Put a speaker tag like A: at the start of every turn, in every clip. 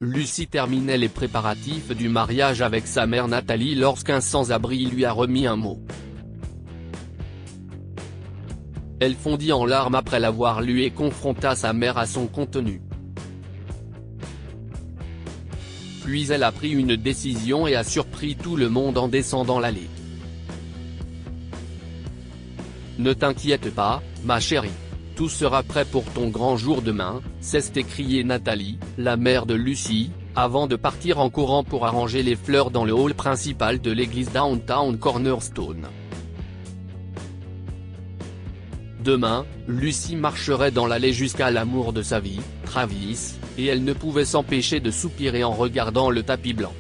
A: Lucie terminait les préparatifs du mariage avec sa mère Nathalie lorsqu'un sans-abri lui a remis un mot. Elle fondit en larmes après l'avoir lu et confronta sa mère à son contenu. Puis elle a pris une décision et a surpris tout le monde en descendant l'allée. « Ne t'inquiète pas, ma chérie. Tout sera prêt pour ton grand jour demain », s'est écriée Nathalie, la mère de Lucie, avant de partir en courant pour arranger les fleurs dans le hall principal de l'église Downtown Cornerstone. Demain, Lucie marcherait dans l'allée jusqu'à l'amour de sa vie, Travis, et elle ne pouvait s'empêcher de soupirer en regardant le tapis blanc.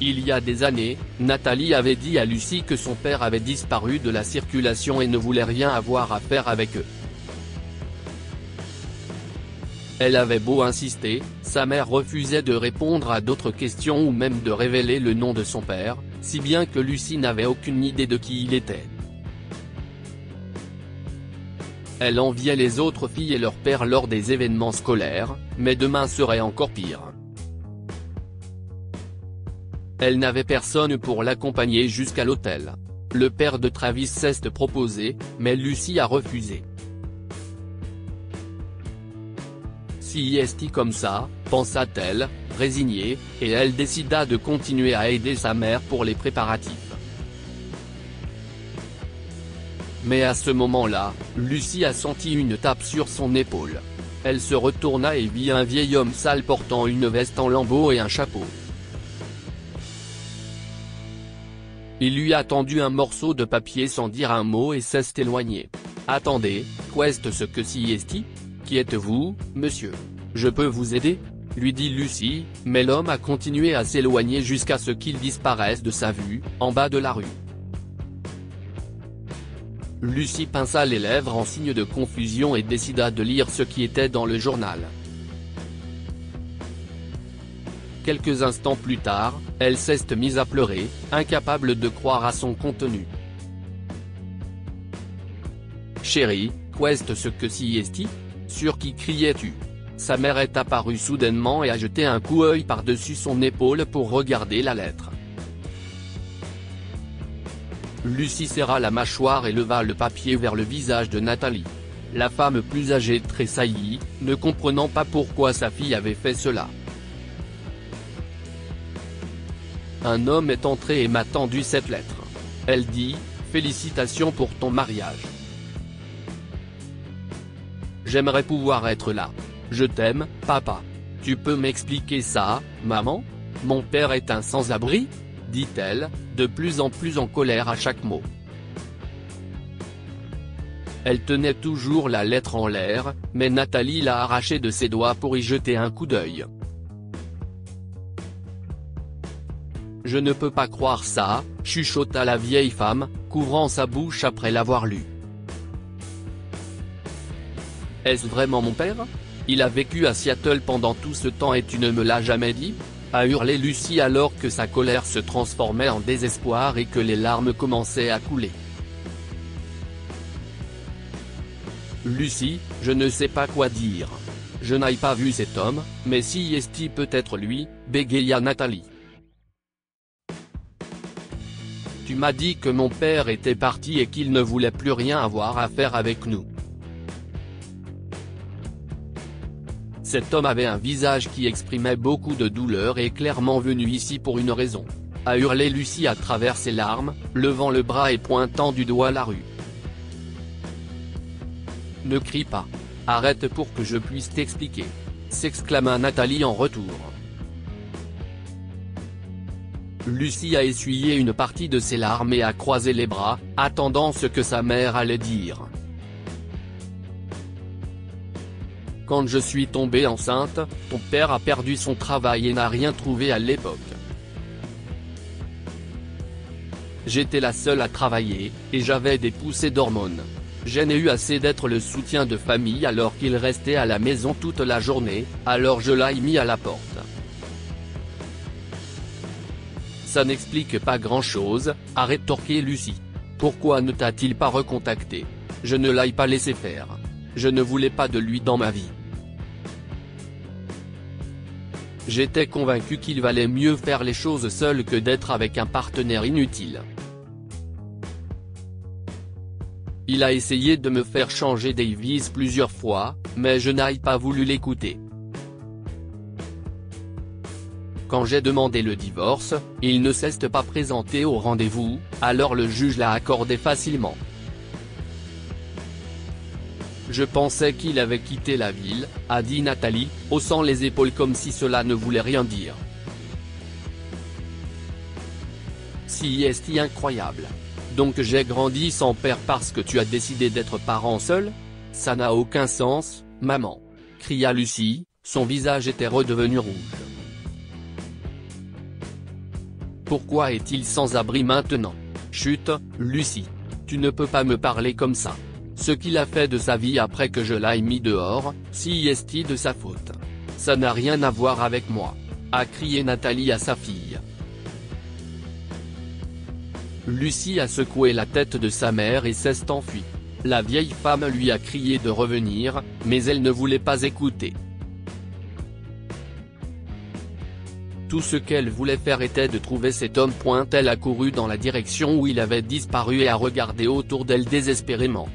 A: Il y a des années, Nathalie avait dit à Lucie que son père avait disparu de la circulation et ne voulait rien avoir à faire avec eux. Elle avait beau insister, sa mère refusait de répondre à d'autres questions ou même de révéler le nom de son père, si bien que Lucie n'avait aucune idée de qui il était. Elle enviait les autres filles et leur père lors des événements scolaires, mais demain serait encore pire. Elle n'avait personne pour l'accompagner jusqu'à l'hôtel. Le père de Travis s'est proposé, mais Lucie a refusé. Si est comme ça, pensa-t-elle, résignée, et elle décida de continuer à aider sa mère pour les préparatifs. Mais à ce moment-là, Lucie a senti une tape sur son épaule. Elle se retourna et vit un vieil homme sale portant une veste en lambeaux et un chapeau. Il lui a tendu un morceau de papier sans dire un mot et s'est éloigné. « Attendez, qu'est-ce que si esti ? Qui êtes-vous, monsieur ? Je peux vous aider ?» lui dit Lucie, mais l'homme a continué à s'éloigner jusqu'à ce qu'il disparaisse de sa vue, en bas de la rue. Lucie pinça les lèvres en signe de confusion et décida de lire ce qui était dans le journal. Quelques instants plus tard, elle s'est mise à pleurer, incapable de croire à son contenu. « Chérie, qu'est-ce que si esti ? Sur qui criais-tu » Sa mère est apparue soudainement et a jeté un coup d'œil par-dessus son épaule pour regarder la lettre. Lucie serra la mâchoire et leva le papier vers le visage de Nathalie. La femme plus âgée tressaillit, ne comprenant pas pourquoi sa fille avait fait cela. Un homme est entré et m'a tendu cette lettre. Elle dit, « Félicitations pour ton mariage. J'aimerais pouvoir être là. Je t'aime, papa. Tu peux m'expliquer ça, maman ? Mon père est un sans-abri ?» dit-elle, de plus en plus en colère à chaque mot. Elle tenait toujours la lettre en l'air, mais Nathalie l'a arrachée de ses doigts pour y jeter un coup d'œil. « Je ne peux pas croire ça », chuchota la vieille femme, couvrant sa bouche après l'avoir lu. « Est-ce vraiment mon père ? Il a vécu à Seattle pendant tout ce temps et tu ne me l'as jamais dit ?» a hurlé Lucie alors que sa colère se transformait en désespoir et que les larmes commençaient à couler. « Lucie, je ne sais pas quoi dire. Je n'ai pas vu cet homme, mais si est-il peut-être lui, bégaya Nathalie. Tu m'as dit que mon père était parti et qu'il ne voulait plus rien avoir à faire avec nous. Cet homme avait un visage qui exprimait beaucoup de douleur et est clairement venu ici pour une raison. » a hurlé Lucie à travers ses larmes, levant le bras et pointant du doigt la rue. « Ne crie pas. Arrête pour que je puisse t'expliquer », s'exclama Nathalie en retour. Lucie a essuyé une partie de ses larmes et a croisé les bras, attendant ce que sa mère allait dire. Quand je suis tombée enceinte, ton père a perdu son travail et n'a rien trouvé à l'époque. J'étais la seule à travailler, et j'avais des poussées d'hormones. Je n'ai eu assez d'être le soutien de famille alors qu'il restait à la maison toute la journée, alors je l'ai mis à la porte. Ça n'explique pas grand-chose, a rétorqué Lucie. Pourquoi ne t'a-t-il pas recontacté ? Je ne l'ai pas laissé faire. Je ne voulais pas de lui dans ma vie. J'étais convaincu qu'il valait mieux faire les choses seul que d'être avec un partenaire inutile. Il a essayé de me faire changer Davis plusieurs fois, mais je n'ai pas voulu l'écouter. Quand j'ai demandé le divorce, il ne s'est pas présenté au rendez-vous, alors le juge l'a accordé facilement. Je pensais qu'il avait quitté la ville, a dit Nathalie, haussant les épaules comme si cela ne voulait rien dire. Si est incroyable. Donc j'ai grandi sans père parce que tu as décidé d'être parent seul? Ça n'a aucun sens, maman, cria Lucie, son visage était redevenu rouge. Pourquoi est-il sans abri maintenant? Chut, Lucie. Tu ne peux pas me parler comme ça. Ce qu'il a fait de sa vie après que je l'aille mis dehors, si est de sa faute. Ça n'a rien à voir avec moi, a crié Nathalie à sa fille. Lucie a secoué la tête de sa mère et s'est enfuie. La vieille femme lui a crié de revenir, mais elle ne voulait pas écouter. Tout ce qu'elle voulait faire était de trouver cet homme. Elle a couru dans la direction où il avait disparu et a regardé autour d'elle désespérément.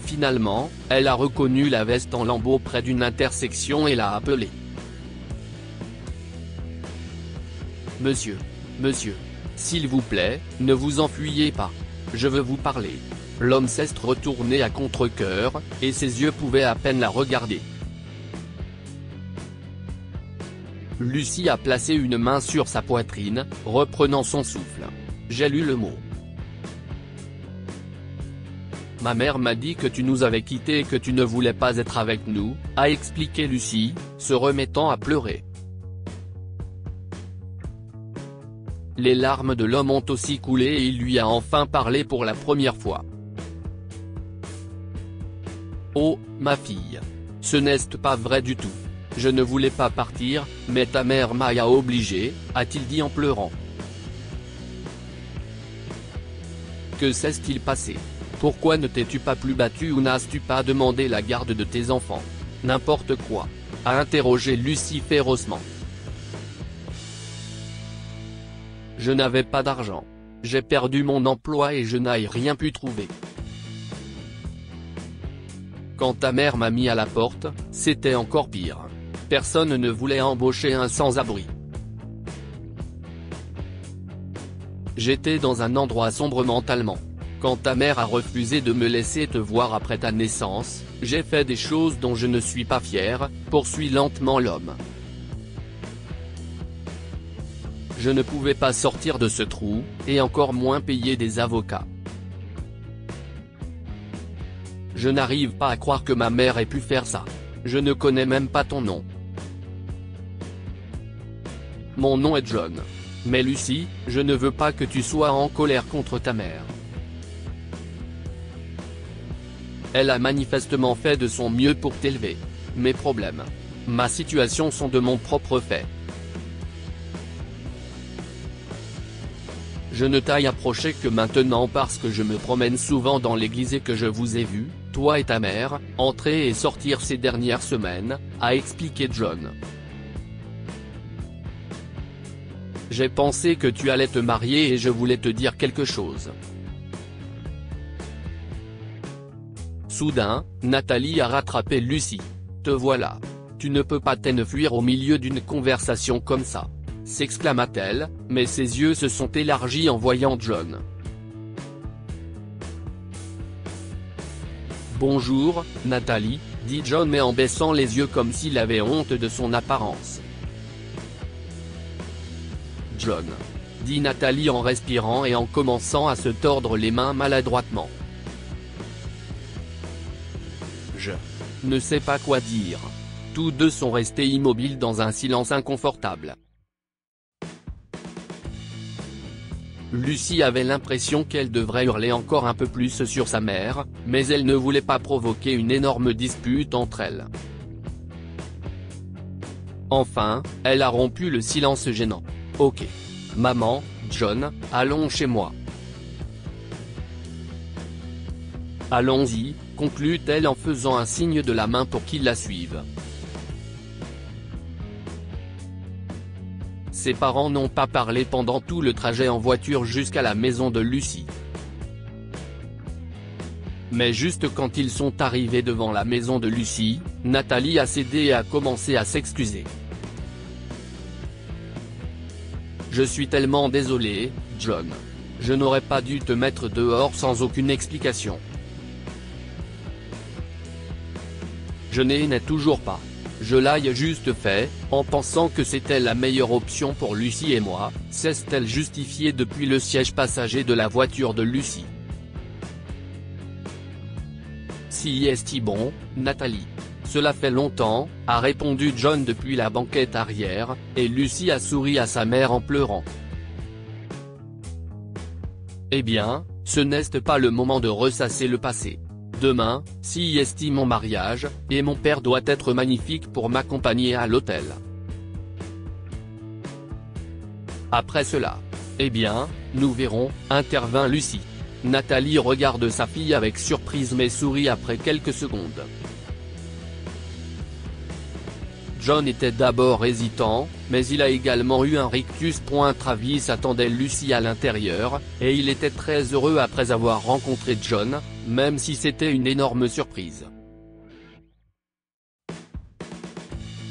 A: Finalement, elle a reconnu la veste en lambeaux près d'une intersection et l'a appelé. Monsieur. Monsieur. S'il vous plaît, ne vous enfuyez pas. Je veux vous parler. L'homme s'est retourné à contre-cœur, et ses yeux pouvaient à peine la regarder. Lucie a placé une main sur sa poitrine, reprenant son souffle. J'ai lu le mot. Ma mère m'a dit que tu nous avais quittés et que tu ne voulais pas être avec nous, a expliqué Lucie, se remettant à pleurer. Les larmes de l'homme ont aussi coulé et il lui a enfin parlé pour la première fois. Oh, ma fille. Ce n'est pas vrai du tout. Je ne voulais pas partir, mais ta mère m'a obligé, a-t-il dit en pleurant. Que s'est-il passé? Pourquoi ne t'es-tu pas plus battu ou n'as-tu pas demandé la garde de tes enfants? N'importe quoi, a interrogé Lucie férocement. Je n'avais pas d'argent. J'ai perdu mon emploi et je n'ai rien pu trouver. Quand ta mère m'a mis à la porte, c'était encore pire. Personne ne voulait embaucher un sans-abri. J'étais dans un endroit sombre mentalement. Quand ta mère a refusé de me laisser te voir après ta naissance, j'ai fait des choses dont je ne suis pas fier, poursuit lentement l'homme. Je ne pouvais pas sortir de ce trou, et encore moins payer des avocats. Je n'arrive pas à croire que ma mère ait pu faire ça. Je ne connais même pas ton nom. Mon nom est John. Mais Lucie, je ne veux pas que tu sois en colère contre ta mère. Elle a manifestement fait de son mieux pour t'élever. Mes problèmes, ma situation sont de mon propre fait. Je ne t'ai approché que maintenant parce que je me promène souvent dans l'église et que je vous ai vu, toi et ta mère, entrer et sortir ces dernières semaines, a expliqué John. J'ai pensé que tu allais te marier et je voulais te dire quelque chose. Soudain, Nathalie a rattrapé Lucie. Te voilà. Tu ne peux pas t'enfuir au milieu d'une conversation comme ça, s'exclama-t-elle, mais ses yeux se sont élargis en voyant John. Bonjour, Nathalie, dit John mais en baissant les yeux comme s'il avait honte de son apparence. John, dit Nathalie en respirant et en commençant à se tordre les mains maladroitement. Je ne sais pas quoi dire. Tous deux sont restés immobiles dans un silence inconfortable. Lucie avait l'impression qu'elle devrait hurler encore un peu plus sur sa mère, mais elle ne voulait pas provoquer une énorme dispute entre elles. Enfin, elle a rompu le silence gênant. Ok. Maman, John, allons chez moi. Allons-y, conclut-elle en faisant un signe de la main pour qu'il la suive. Ses parents n'ont pas parlé pendant tout le trajet en voiture jusqu'à la maison de Lucy. Mais juste quand ils sont arrivés devant la maison de Lucy, Natalie a cédé et a commencé à s'excuser. « Je suis tellement désolée, John. Je n'aurais pas dû te mettre dehors sans aucune explication. Je n'ai toujours pas. Je l'ai juste fait, en pensant que c'était la meilleure option pour Lucy et moi », s'est-elle justifiée depuis le siège passager de la voiture de Lucy. Si est bon, Natalie. Cela fait longtemps, a répondu John depuis la banquette arrière, et Lucy a souri à sa mère en pleurant. Eh bien, ce n'est pas le moment de ressasser le passé. Demain, si est mon mariage, et mon père doit être magnifique pour m'accompagner à l'hôtel. Après cela. Eh bien, nous verrons, intervint Lucy. Natalie regarde sa fille avec surprise mais sourit après quelques secondes. John était d'abord hésitant, mais il a également eu un rictus. Travis attendait Lucy à l'intérieur, et il était très heureux après avoir rencontré John, même si c'était une énorme surprise.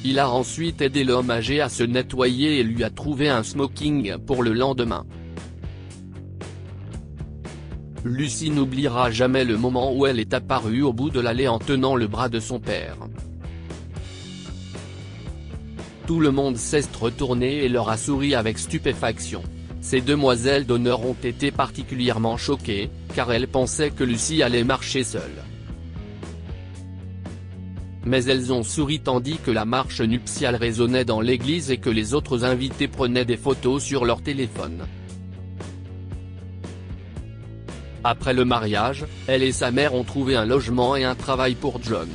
A: Il a ensuite aidé l'homme âgé à se nettoyer et lui a trouvé un smoking pour le lendemain. Lucy n'oubliera jamais le moment où elle est apparue au bout de l'allée en tenant le bras de son père. Tout le monde s'est retourné et leur a souri avec stupéfaction. Ces demoiselles d'honneur ont été particulièrement choquées, car elles pensaient que Lucy allait marcher seule. Mais elles ont souri tandis que la marche nuptiale résonnait dans l'église et que les autres invités prenaient des photos sur leur téléphone. Après le mariage, elle et sa mère ont trouvé un logement et un travail pour John.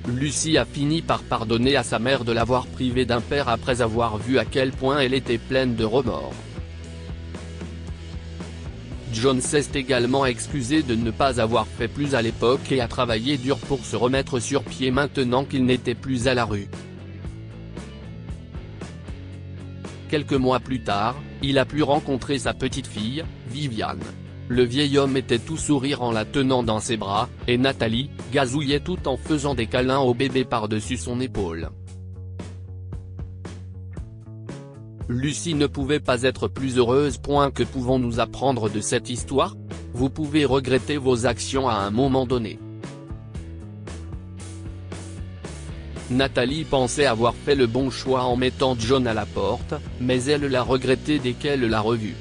A: Lucy a fini par pardonner à sa mère de l'avoir privée d'un père après avoir vu à quel point elle était pleine de remords. John s'est également excusé de ne pas avoir fait plus à l'époque et a travaillé dur pour se remettre sur pied maintenant qu'il n'était plus à la rue. Quelques mois plus tard, il a pu rencontrer sa petite fille, Viviane. Le vieil homme était tout sourire en la tenant dans ses bras, et Natalie gazouillait tout en faisant des câlins au bébé par-dessus son épaule. Lucy ne pouvait pas être plus heureuse. Que pouvons-nous apprendre de cette histoire? Vous pouvez regretter vos actions à un moment donné. Natalie pensait avoir fait le bon choix en mettant John à la porte, mais elle l'a regretté dès qu'elle l'a revu.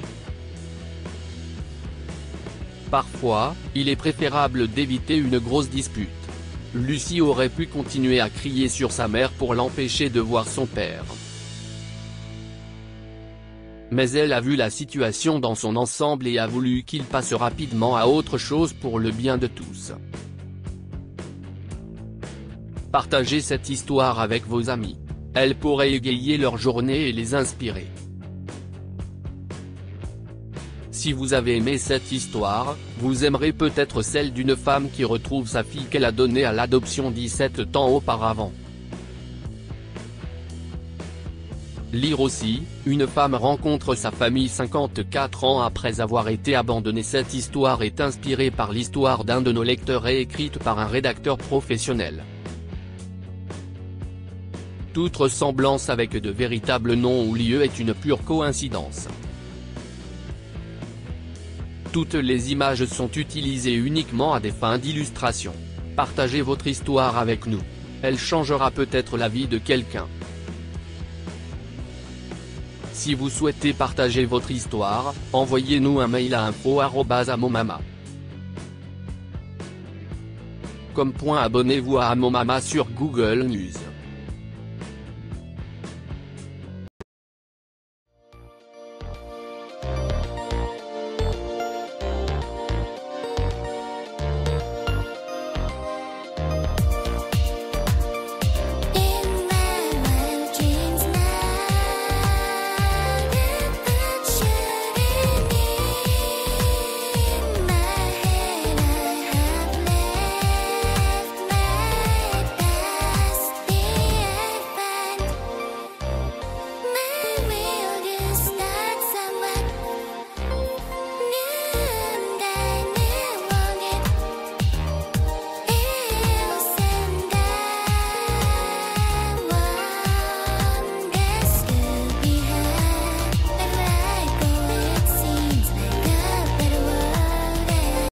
A: Parfois, il est préférable d'éviter une grosse dispute. Lucy aurait pu continuer à crier sur sa mère pour l'empêcher de voir son père. Mais elle a vu la situation dans son ensemble et a voulu qu'il passe rapidement à autre chose pour le bien de tous. Partagez cette histoire avec vos amis. Elle pourrait égayer leur journée et les inspirer. Si vous avez aimé cette histoire, vous aimerez peut-être celle d'une femme qui retrouve sa fille qu'elle a donnée à l'adoption 17 ans auparavant. Lire aussi, une femme rencontre sa famille 54 ans après avoir été abandonnée. Cette histoire est inspirée par l'histoire d'un de nos lecteurs et écrite par un rédacteur professionnel. Toute ressemblance avec de véritables noms ou lieux est une pure coïncidence. Toutes les images sont utilisées uniquement à des fins d'illustration. Partagez votre histoire avec nous. Elle changera peut-être la vie de quelqu'un. Si vous souhaitez partager votre histoire, envoyez-nous un mail à info@amomama.com. Abonnez-vous à Amomama sur Google News.